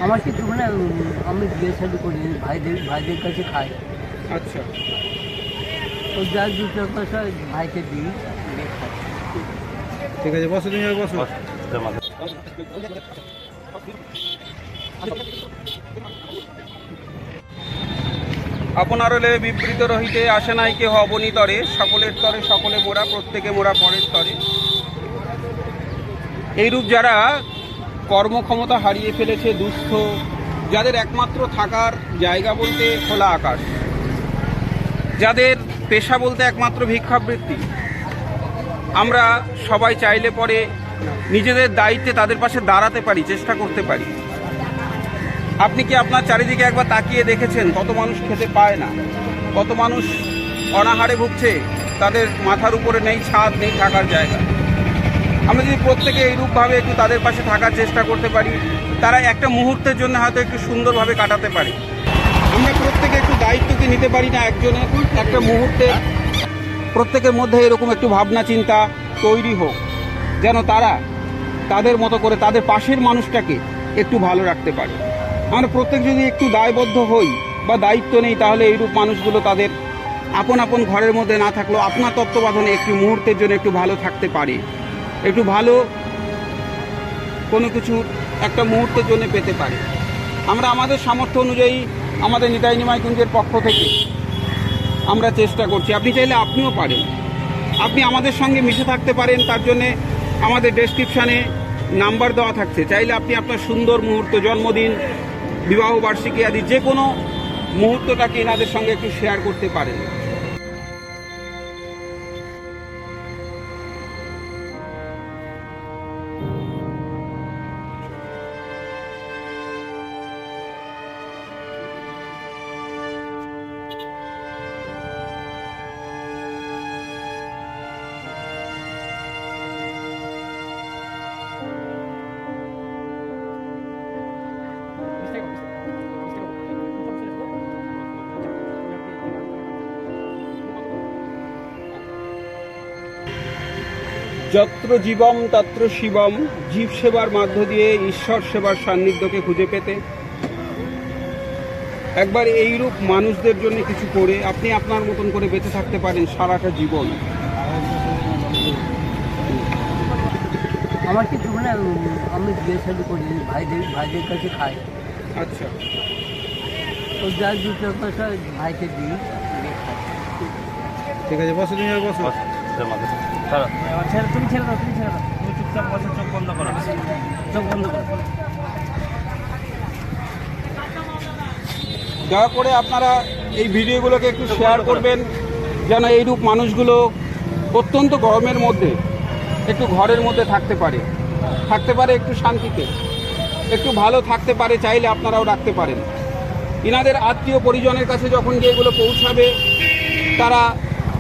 আমার কিছু মানে আমি বিয়ে শাদি করি ভাইদের কাছে খাই। আচ্ছা, তো যা দু চার পয়সা ভাইকে দিই, দিয়ে খাই। ঠিক আছে, বসো তুমি, বসো। আপনার হলে বিবৃত রহিতে আসে নাই কেহ অবনীতরে, সকলের তরে সকলে মোরা, প্রত্যেকে মোরা পরের তরে। এইরূপ যারা কর্মক্ষমতা হারিয়ে ফেলেছে, দুস্থ, যাদের একমাত্র থাকার জায়গা বলতে খোলা আকাশ, যাদের পেশা বলতে একমাত্র ভিক্ষাবৃত্তি, আমরা সবাই চাইলে পরে নিজেদের দায়িত্বে তাদের পাশে দাঁড়াতে পারি, চেষ্টা করতে পারি। আপনি কি আপনার চারিদিকে একবার তাকিয়ে দেখেছেন কত মানুষ খেতে পায় না, কত মানুষ অনাহারে ভুগছে, তাদের মাথার উপরে নেই ছাদ, নেই থাকার জায়গা। আমরা যদি প্রত্যেকে এইরূপভাবে একটু তাদের পাশে থাকার চেষ্টা করতে পারি, তারা একটা মুহূর্তের জন্য হয়তো একটু সুন্দরভাবে কাটাতে পারে। আমরা প্রত্যেকে একটু দায়িত্বকে নিতে পারি না একজনের একটা মুহূর্তে, প্রত্যেকের মধ্যে এরকম একটু ভাবনা চিন্তা তৈরি হোক, যেন তারা তাদের মতো করে তাদের পাশের মানুষটাকে একটু ভালো রাখতে পারে। আমরা প্রত্যেক যদি একটু দায়বদ্ধ হই বা দায়িত্ব নেই, তাহলে এইরূপ মানুষগুলো তাদের আপন আপন ঘরের মধ্যে না থাকলেও আপনার তত্ত্বাবধানে একটু মুহূর্তের জন্য একটু ভালো থাকতে পারে, একটু ভালো কোনো কিছু একটা মুহূর্তের জন্য পেতে পারে। আমরা আমাদের সামর্থ্য অনুযায়ী আমাদের নিতাই নিমাইকুঞ্জের পক্ষ থেকে আমরা চেষ্টা করছি। আপনি চাইলে আপনিও পারেন, আপনি আমাদের সঙ্গে মিশে থাকতে পারেন। তার জন্যে আমাদের ডেসক্রিপশানে নাম্বার দেওয়া থাকছে, চাইলে আপনি আপনার সুন্দর মুহূর্ত, জন্মদিন, বিবাহ বার্ষিকী আদি যে কোনো মুহূর্তটাকে এনাদের সঙ্গে একটু শেয়ার করতে পারেন। যত্র জীবম তত্র শিবম, জীব সেবার মধ্য দিয়ে ঈশ্বর সেবার সান্নিধ্যকে খুঁজে পেতে একবার এইরূপ মানুষদের জন্য কিছু করে আপনি আপনার মতন করে বেঁচে থাকতে পারেন সারাটা জীবন। আমার কিছু মানে আমি বিয়ে শাদি করি ভাইদের কাছে খাই। আচ্ছা, তো যা দু চার পয়সা ভাইকে দিই, দিয়ে খাই। ঠিক আছে, বসো তুমি, বসো। তুমি ছেড়ে দাও, তুমি চুপচাপ বসে, চোখ বন্ধ করো, চোখ বন্ধ করো। দয়া করে আপনারা এই ভিডিওগুলোকে একটু শেয়ার করবেন, যেন এইরূপ মানুষগুলো অত্যন্ত গরমের মধ্যে একটু ঘরের মধ্যে থাকতে পারে একটু শান্তিতে, একটু ভালো থাকতে পারে। চাইলে আপনারাও রাখতে পারেন। ইনাদের আত্মীয় পরিজনের কাছে যখন গিয়ে এগুলো পৌঁছাবে, তারা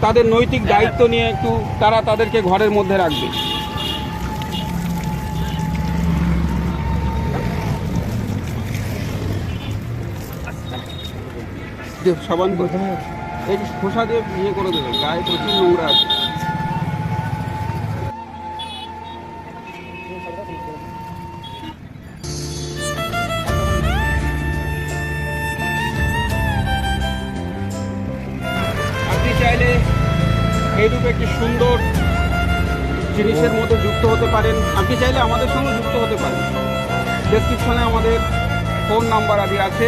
তাদের নৈতিক দায়িত্ব নিয়ে একটু তারা তাদেরকে ঘরের মধ্যে রাখবে। সাবান এই খোসা দিয়ে ইয়ে করে দেবে, গায়ে প্রচুর নোংরা আছে। আপনি চাইলে এইরূপ একটি সুন্দর জিনিসের মধ্যে যুক্ত হতে পারেন। আপনি চাইলে আমাদের সঙ্গে যুক্ত হতে পারেন। ডেসক্রিপশনে আমাদের ফোন নাম্বার আদি আছে।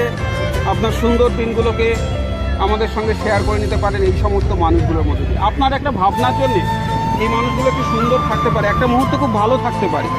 আপনার সুন্দর দিনগুলোকে আমাদের সঙ্গে শেয়ার করে নিতে পারেন এই সমস্ত মানুষগুলোর মধ্যে দিয়ে। আপনার একটা ভাবনার জন্যে এই মানুষগুলো একটু সুন্দর থাকতে পারে, একটা মুহূর্তে খুব ভালো থাকতে পারে।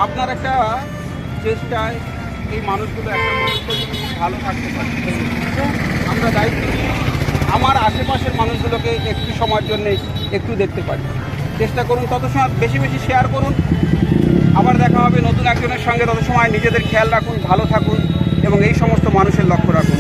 আপনার একটা চেষ্টায় এই মানুষগুলো একটা মুহূর্ত ভালো থাকতে পারে। আমরা দায়িত্ব নিয়ে আমার আশেপাশের মানুষগুলোকে একটু সময়ের জন্য একটু দেখতে পারি। চেষ্টা করুন, তত সময় বেশি বেশি শেয়ার করুন। আবার দেখা হবে নতুন একজনের সঙ্গে। তত সময় নিজেদের খেয়াল রাখুন, ভালো থাকুন এবং এই সমস্ত মানুষের লক্ষ্য রাখুন।